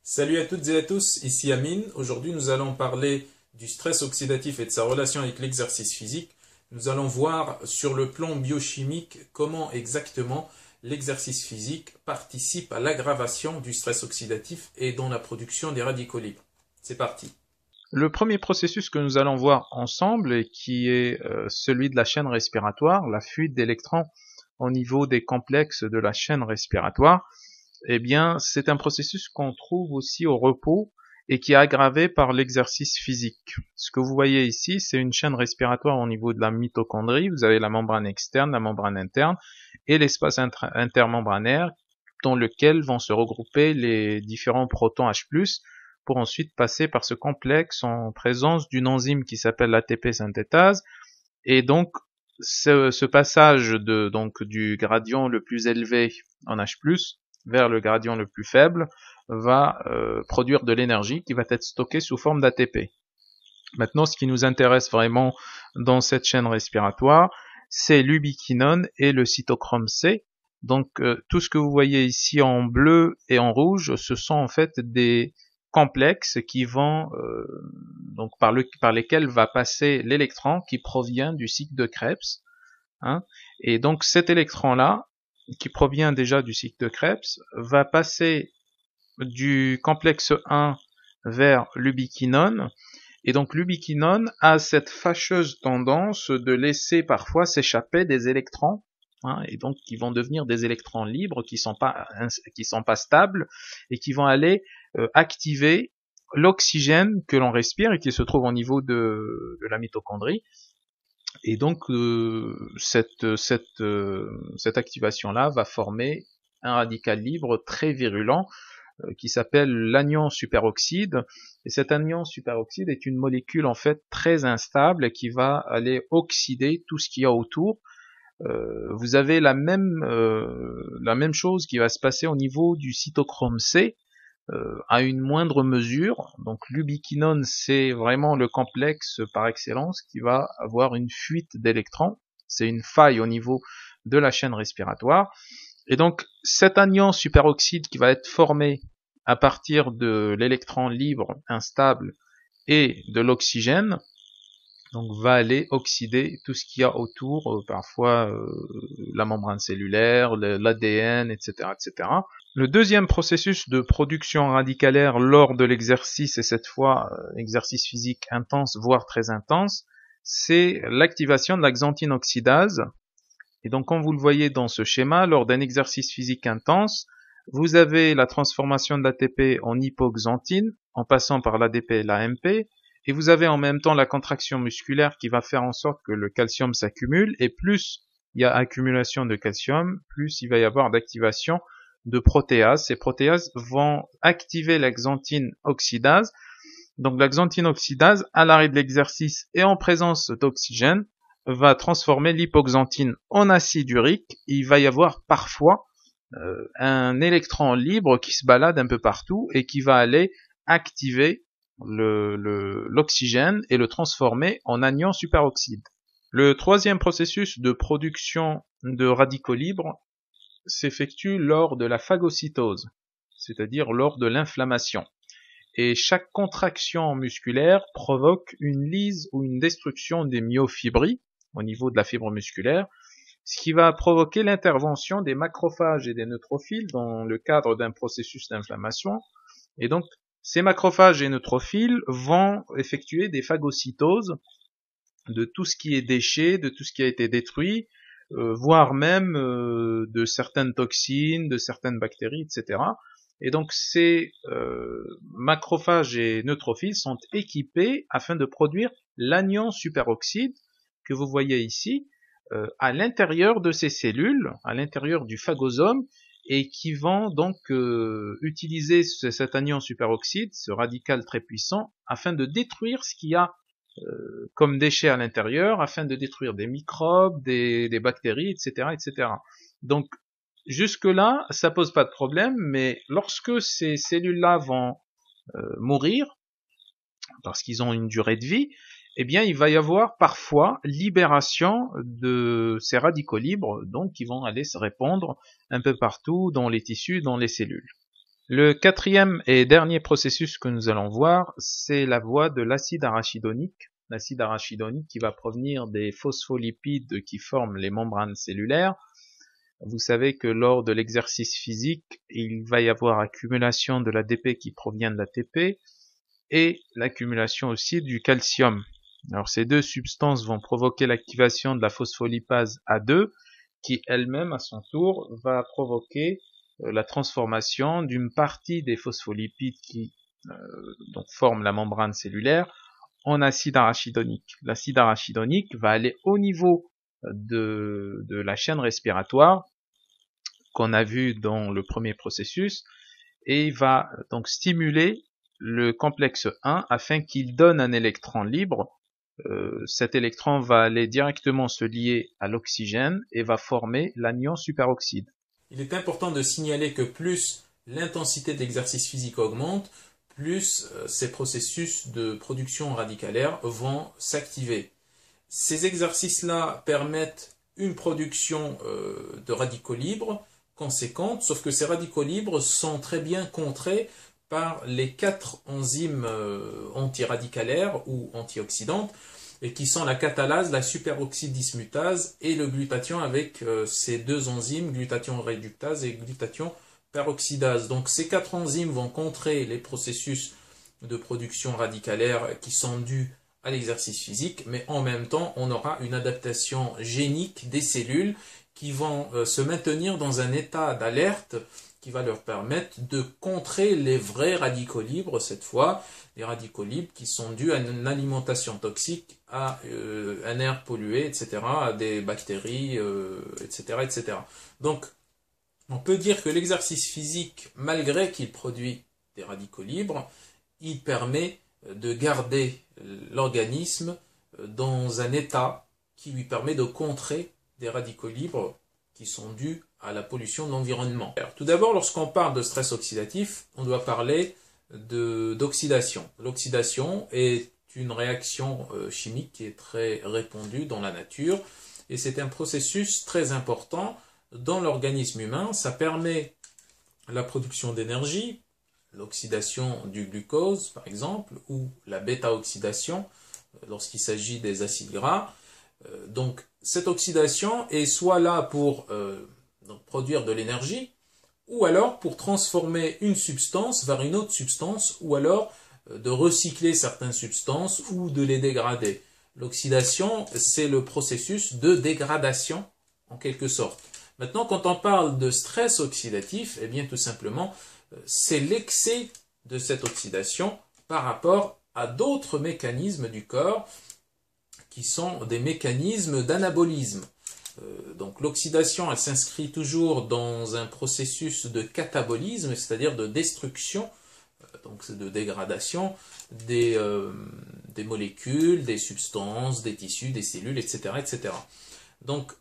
Salut à toutes et à tous, ici Amine. Aujourd'hui, nous allons parler du stress oxydatif et de sa relation avec l'exercice physique. Nous allons voir sur le plan biochimique comment exactement l'exercice physique participe à l'aggravation du stress oxydatif et dans la production des radicaux libres. C'est parti. Le premier processus que nous allons voir ensemble et qui est celui de la chaîne respiratoire, la fuite d'électrons au niveau des complexes de la chaîne respiratoire, eh bien, c'est un processus qu'on trouve aussi au repos et qui est aggravé par l'exercice physique. Ce que vous voyez ici, c'est une chaîne respiratoire au niveau de la mitochondrie. Vous avez la membrane externe, la membrane interne et l'espace intermembranaire dans lequel vont se regrouper les différents protons H+, pour ensuite passer par ce complexe en présence d'une enzyme qui s'appelle l'ATP synthétase. Et donc, ce passage du gradient le plus élevé en H+, vers le gradient le plus faible, va produire de l'énergie qui va être stockée sous forme d'ATP. Maintenant, ce qui nous intéresse vraiment dans cette chaîne respiratoire, c'est l'ubiquinone et le cytochrome C. Donc, tout ce que vous voyez ici en bleu et en rouge, ce sont en fait des complexes qui vont par lesquels va passer l'électron qui provient du cycle de Krebs. Hein. Et donc, cet électron-là, qui provient déjà du cycle de Krebs, va passer du complexe 1 vers l'ubiquinone. Et donc l'ubiquinone a cette fâcheuse tendance de laisser parfois s'échapper des électrons, hein, et donc qui vont devenir des électrons libres, qui sont pas stables, et qui vont aller activer l'oxygène que l'on respire et qui se trouve au niveau de la mitochondrie. Et donc cette activation-là va former un radical libre très virulent qui s'appelle l'anion superoxyde. Et cet anion superoxyde est une molécule en fait très instable qui va aller oxyder tout ce qu'il y a autour. Vous avez la même chose qui va se passer au niveau du cytochrome C à une moindre mesure. Donc l'ubiquinone, c'est vraiment le complexe par excellence qui va avoir une fuite d'électrons. C'est une faille au niveau de la chaîne respiratoire. Et donc cet anion superoxyde qui va être formé à partir de l'électron libre instable et de l'oxygène, donc va aller oxyder tout ce qu'il y a autour, parfois la membrane cellulaire, l'ADN, etc., etc. Le deuxième processus de production radicalaire lors de l'exercice, et cette fois exercice physique intense, voire très intense, c'est l'activation de la xanthine oxydase. Et donc, comme vous le voyez dans ce schéma, lors d'un exercice physique intense, vous avez la transformation de l'ATP en hypoxanthine, en passant par l'ADP et l'AMP, et vous avez en même temps la contraction musculaire qui va faire en sorte que le calcium s'accumule, et plus il y a accumulation de calcium, plus il va y avoir d'activation de protéases. Ces protéases vont activer la xanthine oxydase. Donc la xanthine oxydase, à l'arrêt de l'exercice et en présence d'oxygène, va transformer l'hypoxanthine en acide urique. Il va y avoir parfois un électron libre qui se balade un peu partout et qui va aller activer l'oxygène et le transformer en anion superoxyde. Le troisième processus de production de radicaux libres s'effectue lors de la phagocytose, c'est-à-dire lors de l'inflammation. Et chaque contraction musculaire provoque une lyse ou une destruction des myofibrilles au niveau de la fibre musculaire, ce qui va provoquer l'intervention des macrophages et des neutrophiles dans le cadre d'un processus d'inflammation. Et donc, ces macrophages et neutrophiles vont effectuer des phagocytoses de tout ce qui est déchet, de tout ce qui a été détruit, voire même de certaines toxines, de certaines bactéries, etc. Et donc ces macrophages et neutrophiles sont équipés afin de produire l'anion superoxyde que vous voyez ici à l'intérieur de ces cellules, à l'intérieur du phagosome, et qui vont donc utiliser cet anion superoxyde, ce radical très puissant, afin de détruire ce qu'il y a comme déchets à l'intérieur, afin de détruire des microbes, des bactéries, etc., etc. Donc jusque-là, ça pose pas de problème, mais lorsque ces cellules-là vont mourir, parce qu'ils ont une durée de vie, eh bien, il va y avoir parfois libération de ces radicaux libres, donc qui vont aller se répandre un peu partout dans les tissus, dans les cellules. Le quatrième et dernier processus que nous allons voir, c'est la voie de l'acide arachidonique. L'acide arachidonique qui va provenir des phospholipides qui forment les membranes cellulaires. Vous savez que lors de l'exercice physique, il va y avoir accumulation de l'ADP qui provient de l'ATP et l'accumulation aussi du calcium. Alors ces deux substances vont provoquer l'activation de la phospholipase A2 qui elle-même à son tour va provoquer la transformation d'une partie des phospholipides qui donc forment la membrane cellulaire en acide arachidonique. L'acide arachidonique va aller au niveau de la chaîne respiratoire qu'on a vu dans le premier processus et il va donc stimuler le complexe 1 afin qu'il donne un électron libre. Cet électron va aller directement se lier à l'oxygène et va former l'anion superoxyde. Il est important de signaler que plus l'intensité de l'exercice physique augmente, plus ces processus de production radicalaire vont s'activer. Ces exercices-là permettent une production de radicaux libres conséquente, sauf que ces radicaux libres sont très bien contrés par les 4 enzymes antiradicalaires ou antioxydantes, et qui sont la catalase, la superoxyde dismutase et le glutathion avec ces deux enzymes, glutathion réductase et glutathion peroxydase. Donc ces 4 enzymes vont contrer les processus de production radicalaire qui sont dus à l'exercice physique, mais en même temps, on aura une adaptation génique des cellules qui vont se maintenir dans un état d'alerte qui va leur permettre de contrer les vrais radicaux libres, cette fois, les radicaux libres qui sont dus à une alimentation toxique, à un air pollué, etc., à des bactéries, etc., etc. Donc, on peut dire que l'exercice physique, malgré qu'il produit des radicaux libres, il permet de garder l'organisme dans un état qui lui permet de contrer des radicaux libres qui sont dus à la pollution de l'environnement. Tout d'abord, lorsqu'on parle de stress oxydatif, on doit parler d'oxydation. L'oxydation est une réaction chimique qui est très répandue dans la nature et c'est un processus très important dans l'organisme humain. Ça permet la production d'énergie, l'oxydation du glucose par exemple, ou la bêta-oxydation lorsqu'il s'agit des acides gras. Donc cette oxydation est soit là pour produire de l'énergie, ou alors pour transformer une substance vers une autre substance, ou alors de recycler certaines substances ou de les dégrader. L'oxydation, c'est le processus de dégradation en quelque sorte. Maintenant, quand on parle de stress oxydatif, eh bien tout simplement, c'est l'excès de cette oxydation par rapport à d'autres mécanismes du corps qui sont des mécanismes d'anabolisme. Donc l'oxydation, elle s'inscrit toujours dans un processus de catabolisme, c'est-à-dire de destruction, donc de dégradation des molécules, des substances, des tissus, des cellules, etc., etc. Donc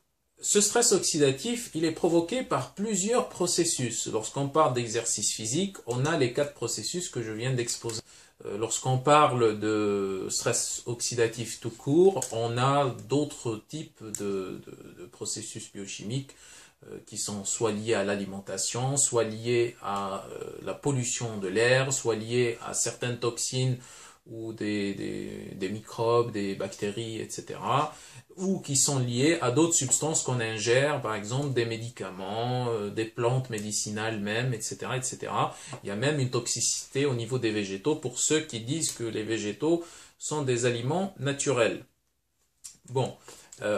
ce stress oxydatif, il est provoqué par plusieurs processus. Lorsqu'on parle d'exercice physique, on a les 4 processus que je viens d'exposer. Lorsqu'on parle de stress oxydatif tout court, on a d'autres types de processus biochimiques qui sont soit liés à l'alimentation, soit liés à la pollution de l'air, soit liés à certaines toxines ou des microbes, des bactéries, etc., ou qui sont liés à d'autres substances qu'on ingère, par exemple des médicaments, des plantes médicinales même, etc., etc. Il y a même une toxicité au niveau des végétaux pour ceux qui disent que les végétaux sont des aliments naturels. Bon,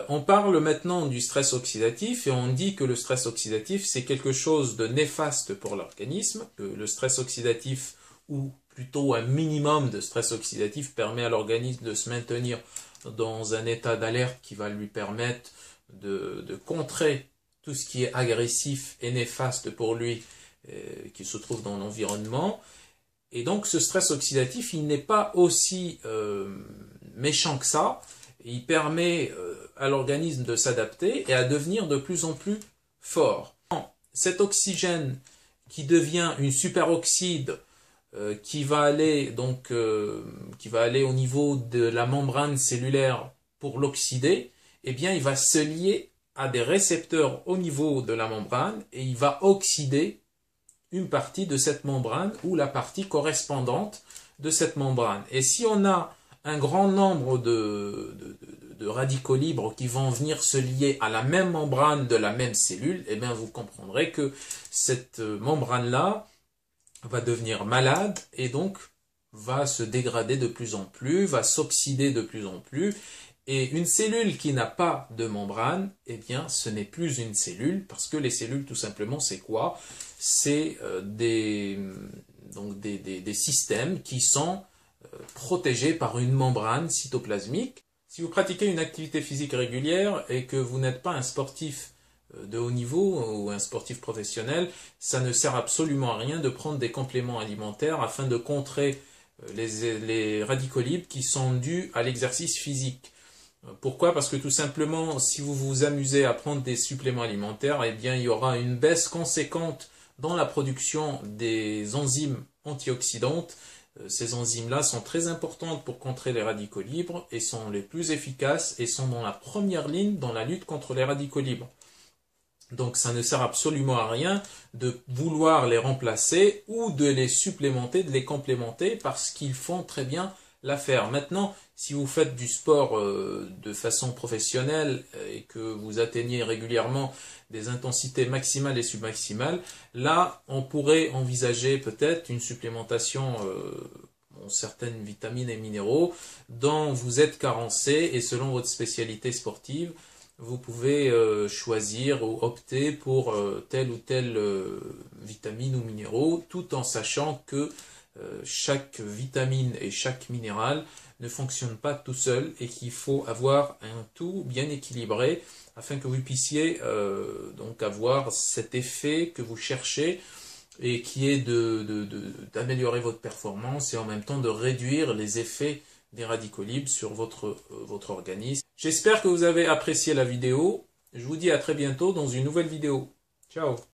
on parle maintenant du stress oxydatif et on dit que le stress oxydatif c'est quelque chose de néfaste pour l'organisme. Le stress oxydatif, ou plutôt un minimum de stress oxydatif, permet à l'organisme de se maintenir dans un état d'alerte qui va lui permettre de contrer tout ce qui est agressif et néfaste pour lui qui se trouve dans l'environnement. Et donc ce stress oxydatif, il n'est pas aussi méchant que ça. Il permet à l'organisme de s'adapter et à devenir de plus en plus fort. Cet oxygène qui devient une superoxyde qui va aller au niveau de la membrane cellulaire pour l'oxyder, eh bien il va se lier à des récepteurs au niveau de la membrane et il va oxyder une partie de cette membrane ou la partie correspondante de cette membrane. Et si on a un grand nombre de radicaux libres qui vont venir se lier à la même membrane de la même cellule, eh bien vous comprendrez que cette membrane-là va devenir malade et donc va se dégrader de plus en plus, va s'oxyder de plus en plus. Et une cellule qui n'a pas de membrane, eh bien ce n'est plus une cellule, parce que les cellules tout simplement c'est quoi? C'est des systèmes qui sont protégés par une membrane cytoplasmique. Si vous pratiquez une activité physique régulière et que vous n'êtes pas un sportif de haut niveau ou un sportif professionnel, ça ne sert absolument à rien de prendre des compléments alimentaires afin de contrer les radicaux libres qui sont dus à l'exercice physique. Pourquoi? Parce que tout simplement, si vous vous amusez à prendre des suppléments alimentaires, eh bien, il y aura une baisse conséquente dans la production des enzymes antioxydantes. Ces enzymes-là sont très importantes pour contrer les radicaux libres et sont les plus efficaces et sont dans la première ligne dans la lutte contre les radicaux libres. Donc ça ne sert absolument à rien de vouloir les remplacer ou de les supplémenter, de les complémenter parce qu'ils font très bien l'affaire. Maintenant, si vous faites du sport de façon professionnelle et que vous atteignez régulièrement des intensités maximales et submaximales, là, on pourrait envisager peut-être une supplémentation en certaines vitamines et minéraux dont vous êtes carencé et selon votre spécialité sportive, vous pouvez choisir ou opter pour telle ou telle vitamine ou minéraux, tout en sachant que chaque vitamine et chaque minéral ne fonctionne pas tout seul et qu'il faut avoir un tout bien équilibré afin que vous puissiez donc avoir cet effet que vous cherchez et qui est d'améliorer votre performance et en même temps de réduire les effets des radicaux libres sur votre organisme. J'espère que vous avez apprécié la vidéo. Je vous dis à très bientôt dans une nouvelle vidéo. Ciao!